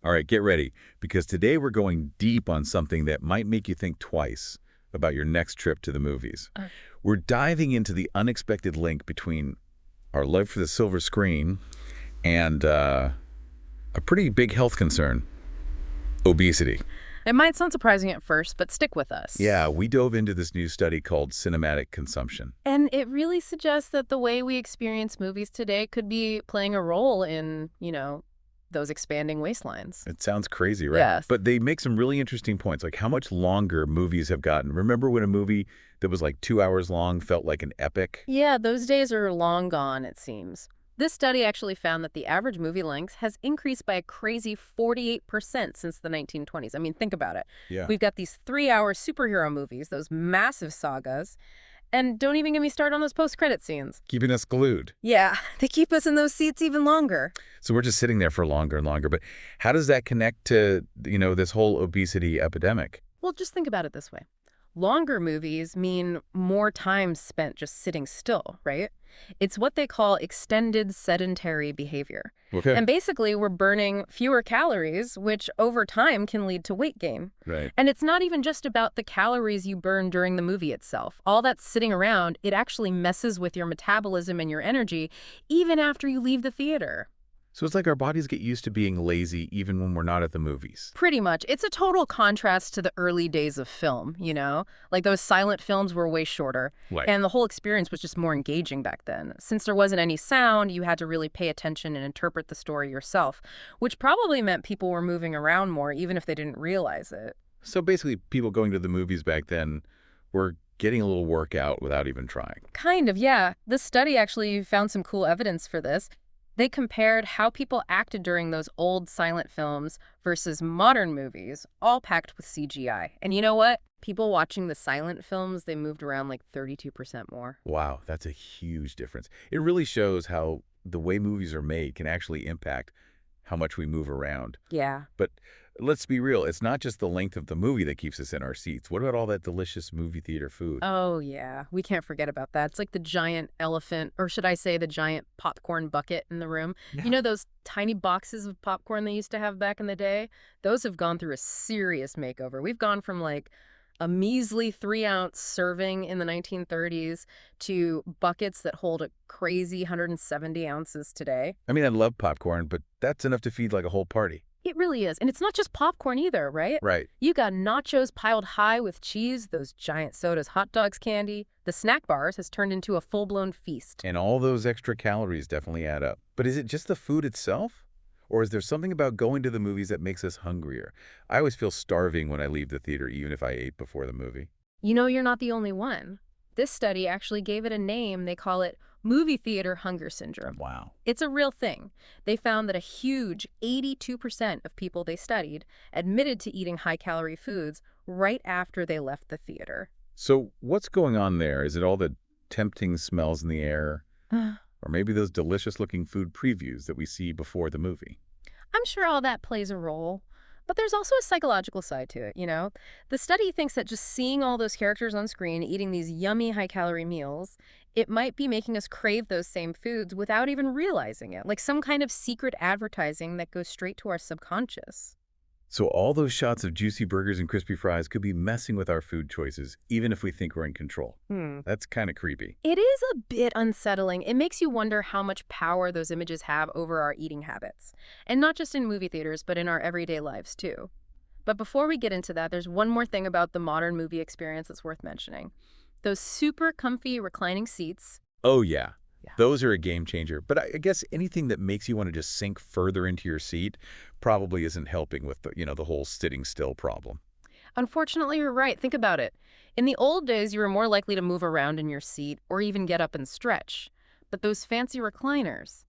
All right, get ready, because today we're going deep on something that might make you think twice about your next trip to the movies. We're diving into the unexpected link between our love for the silver screen and a pretty big health concern, obesity. It might sound surprising at first, but stick with us. Yeah, we dove into this new study called cinematic consumption. And it really suggests that the way we experience movies today could be playing a role in, those expanding waistlines. It sounds crazy, right? Yes. But they make some really interesting points, like how much longer movies have gotten. Remember when a movie that was like 2 hours long felt like an epic? Yeah, those days are long gone, it seems. This study actually found that the average movie length has increased by a crazy 48% since the 1920s. I mean, think about it. Yeah. We've got these 3-hour superhero movies, those massive sagas, and don't even get me started on those post-credit scenes. Keeping us glued. Yeah, they keep us in those seats even longer. So we're just sitting there for longer and longer. But how does that connect to, this whole obesity epidemic? Well, just think about it this way. Longer movies mean more time spent just sitting still, right? It's what they call extended sedentary behavior. Okay. And basically, we're burning fewer calories, which over time can lead to weight gain. Right. And it's not even just about the calories you burn during the movie itself. All that sitting around, it actually messes with your metabolism and your energy, even after you leave the theater. So it's like our bodies get used to being lazy even when we're not at the movies. Pretty much. It's a total contrast to the early days of film, Like those silent films were way shorter. Right. And the whole experience was just more engaging back then. Since there wasn't any sound, you had to really pay attention and interpret the story yourself, which probably meant people were moving around more, even if they didn't realize it. So basically, people going to the movies back then were getting a little workout without even trying. Kind of, yeah. This study actually found some cool evidence for this. They compared how people acted during those old silent films versus modern movies, all packed with CGI. And you know what? People watching the silent films, they moved around like 32% more. Wow, that's a huge difference. It really shows how the way movies are made can actually impact how much we move around. Yeah. But let's be real, it's not just the length of the movie that keeps us in our seats. What about all that delicious movie theater food? Oh, yeah. We can't forget about that. It's like the giant elephant, or should I say the giant popcorn bucket in the room. Yeah. You know those tiny boxes of popcorn they used to have back in the day? Those have gone through a serious makeover. We've gone from like a measly 3-ounce serving in the 1930s to buckets that hold a crazy 170 ounces today. I mean, I love popcorn, but that's enough to feed like a whole party. It really is. And it's not just popcorn either, right? Right. You got nachos piled high with cheese, those giant sodas, hot dogs, candy. The snack bars has turned into a full-blown feast. And all those extra calories definitely add up. But is it just the food itself? Or is there something about going to the movies that makes us hungrier? I always feel starving when I leave the theater, even if I ate before the movie. You're not the only one. This study actually gave it a name. They call it movie theater hunger syndrome. Wow. It's a real thing. They found that a huge 82% of people they studied admitted to eating high-calorie foods right after they left the theater. So what's going on there? Is it all the tempting smells in the air? Or maybe those delicious-looking food previews that we see before the movie? I'm sure all that plays a role. But there's also a psychological side to it, The study thinks that just seeing all those characters on screen eating these yummy high-calorie meals, it might be making us crave those same foods without even realizing it, like some kind of secret advertising that goes straight to our subconscious. So all those shots of juicy burgers and crispy fries could be messing with our food choices, even if we think we're in control. That's kind of creepy. It is a bit unsettling. It makes you wonder how much power those images have over our eating habits. And not just in movie theaters, but in our everyday lives, too. But before we get into that, there's one more thing about the modern movie experience that's worth mentioning. Those super comfy reclining seats. Oh, yeah. Those are a game changer. But I guess anything that makes you want to just sink further into your seat probably isn't helping with the whole sitting still problem. Unfortunately, you're right. Think about it. In the old days, you were more likely to move around in your seat or even get up and stretch. But those fancy recliners,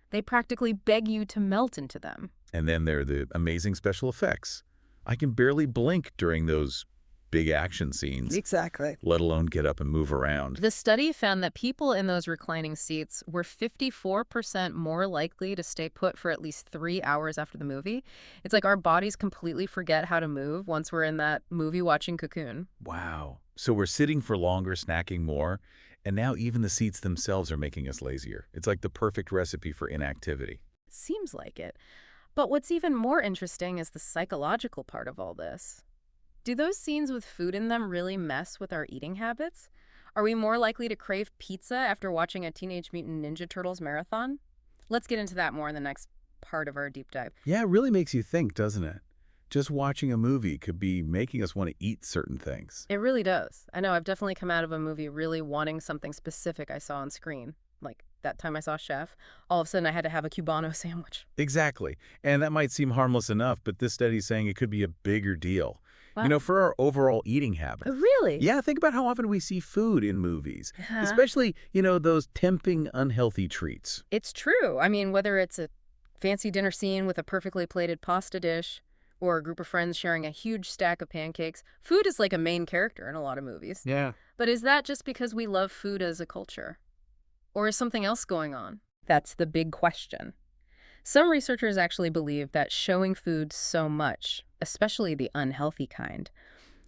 they practically beg you to melt into them. And then there are the amazing special effects. I can barely blink during those big action scenes. Exactly. Let alone get up and move around. The study found that people in those reclining seats were 54% more likely to stay put for at least 3 hours after the movie. It's like our bodies completely forget how to move once we're in that movie-watching cocoon. Wow. So we're sitting for longer, snacking more, and now even the seats themselves are making us lazier. It's like the perfect recipe for inactivity. Seems like it. But what's even more interesting is the psychological part of all this. Do those scenes with food in them really mess with our eating habits? Are we more likely to crave pizza after watching a Teenage Mutant Ninja Turtles marathon? Let's get into that more in the next part of our deep dive. Yeah, it really makes you think, doesn't it? Just watching a movie could be making us want to eat certain things. It really does. I know I've definitely come out of a movie really wanting something specific I saw on screen. Like that time I saw Chef, all of a sudden I had to have a Cubano sandwich. Exactly. And that might seem harmless enough, but this study's saying it could be a bigger deal. Wow. For our overall eating habits. Really? Yeah, think about how often we see food in movies, Yeah. especially, those tempting, unhealthy treats. It's true. I mean, whether it's a fancy dinner scene with a perfectly plated pasta dish or a group of friends sharing a huge stack of pancakes, food is like a main character in a lot of movies. Yeah. But is that just because we love food as a culture? Or is something else going on? That's the big question. Some researchers actually believe that showing food so much, especially the unhealthy kind,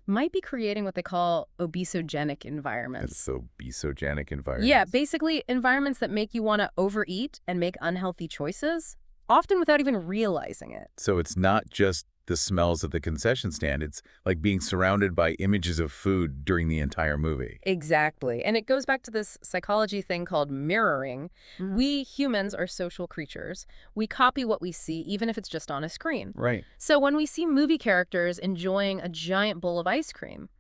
might be creating what they call obesogenic environments. That's obesogenic environments. Yeah, basically environments that make you want to overeat and make unhealthy choices, often without even realizing it. So it's not just the smells at the concession stand. It's like being surrounded by images of food during the entire movie. Exactly. And it goes back to this psychology thing called mirroring. We humans are social creatures. We copy what we see, even if it's just on a screen. Right. So when we see movie characters enjoying a giant bowl of ice cream,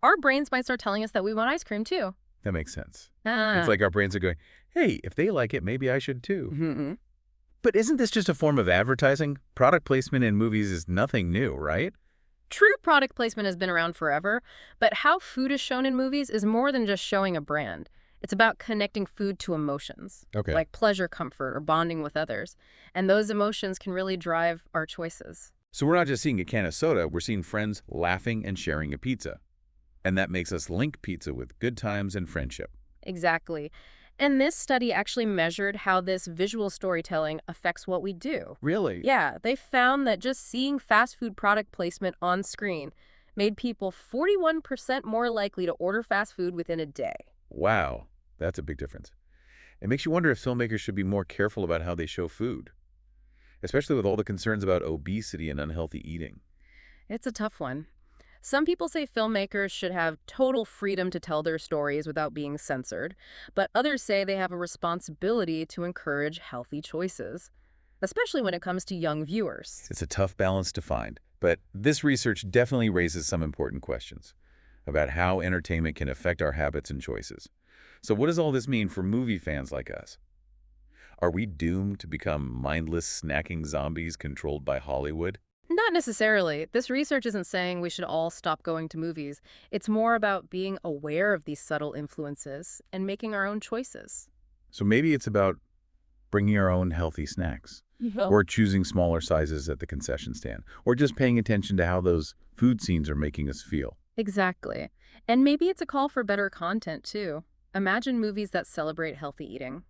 our brains might start telling us that we want ice cream too. That makes sense. Ah. It's like our brains are going, hey, if they like it, maybe I should too. Mm-hmm. But isn't this just a form of advertising? Product placement in movies is nothing new, right? True product placement has been around forever, but how food is shown in movies is more than just showing a brand. It's about connecting food to emotions, Okay. like pleasure, comfort, or bonding with others. And those emotions can really drive our choices. So we're not just seeing a can of soda, we're seeing friends laughing and sharing a pizza. And that makes us link pizza with good times and friendship. Exactly. And this study actually measured how this visual storytelling affects what we do. Really? Yeah, they found that just seeing fast food product placement on screen made people 41% more likely to order fast food within a day. Wow, that's a big difference. It makes you wonder if filmmakers should be more careful about how they show food, especially with all the concerns about obesity and unhealthy eating. It's a tough one. Some people say filmmakers should have total freedom to tell their stories without being censored, but others say they have a responsibility to encourage healthy choices, especially when it comes to young viewers. It's a tough balance to find, but this research definitely raises some important questions about how entertainment can affect our habits and choices. So what does all this mean for movie fans like us? Are we doomed to become mindless snacking zombies controlled by Hollywood? Not necessarily. This research isn't saying we should all stop going to movies. It's more about being aware of these subtle influences and making our own choices. So maybe it's about bringing our own healthy snacks, or choosing smaller sizes at the concession stand, or just paying attention to how those food scenes are making us feel. Exactly. And maybe it's a call for better content, too. Imagine movies that celebrate healthy eating,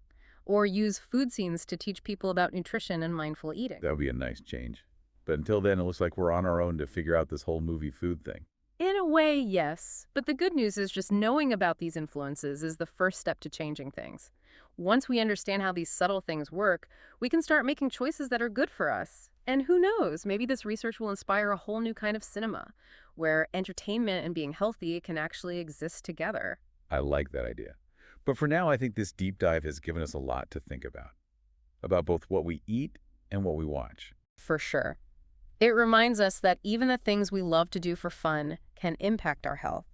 or use food scenes to teach people about nutrition and mindful eating. That would be a nice change. But until then, it looks like we're on our own to figure out this whole movie food thing. In a way, yes. But the good news is just knowing about these influences is the first step to changing things. Once we understand how these subtle things work, we can start making choices that are good for us. And who knows, maybe this research will inspire a whole new kind of cinema, where entertainment and being healthy can actually exist together. I like that idea. But for now, I think this deep dive has given us a lot to think about both what we eat and what we watch. For sure. It reminds us that even the things we love to do for fun can impact our health.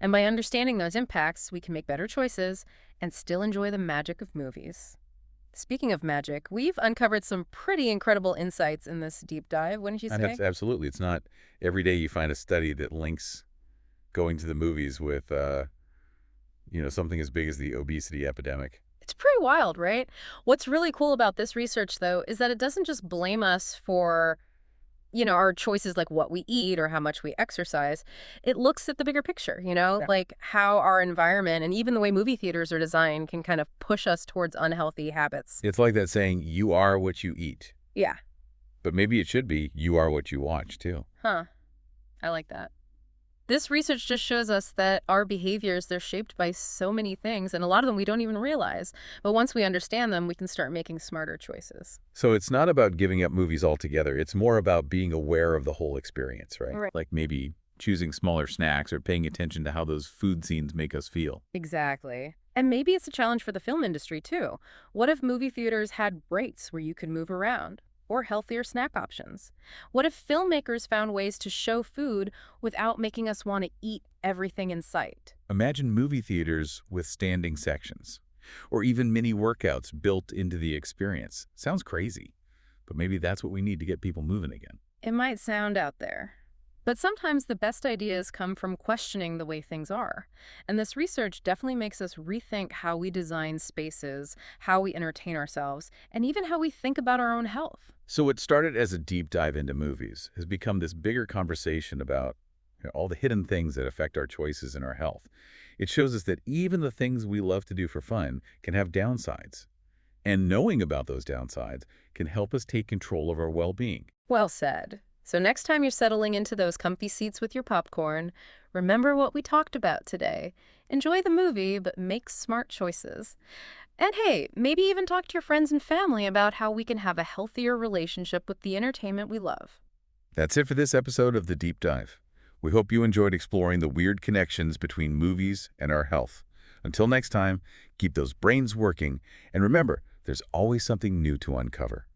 And by understanding those impacts, we can make better choices and still enjoy the magic of movies. Speaking of magic, we've uncovered some pretty incredible insights in this deep dive, wouldn't you say? Absolutely. It's not every day you find a study that links going to the movies with, something as big as the obesity epidemic. It's pretty wild, right? What's really cool about this research, though, is that it doesn't just blame us for our choices like what we eat or how much we exercise. It looks at the bigger picture, Yeah. like how our environment and even the way movie theaters are designed can kind of push us towards unhealthy habits. It's like that saying, you are what you eat. Yeah. But maybe it should be, you are what you watch, too. Huh. I like that. This research just shows us that our behaviors, they're shaped by so many things, and a lot of them we don't even realize. But once we understand them, we can start making smarter choices. So it's not about giving up movies altogether. It's more about being aware of the whole experience, right? Right. Like maybe choosing smaller snacks or paying attention to how those food scenes make us feel. Exactly. And maybe it's a challenge for the film industry, too. What if movie theaters had breaks where you could move around? Or healthier snack options? What if filmmakers found ways to show food without making us want to eat everything in sight? Imagine movie theaters with standing sections, or even mini workouts built into the experience. Sounds crazy, but maybe that's what we need to get people moving again. It might sound out there, but sometimes the best ideas come from questioning the way things are. And this research definitely makes us rethink how we design spaces, how we entertain ourselves, and even how we think about our own health. So what started as a deep dive into movies has become this bigger conversation about all the hidden things that affect our choices and our health. It shows us that even the things we love to do for fun can have downsides. And knowing about those downsides can help us take control of our well-being. Well said. So next time you're settling into those comfy seats with your popcorn, remember what we talked about today. Enjoy the movie, but make smart choices. And hey, maybe even talk to your friends and family about how we can have a healthier relationship with the entertainment we love. That's it for this episode of The Deep Dive. We hope you enjoyed exploring the weird connections between movies and our health. Until next time, keep those brains working, and remember, there's always something new to uncover.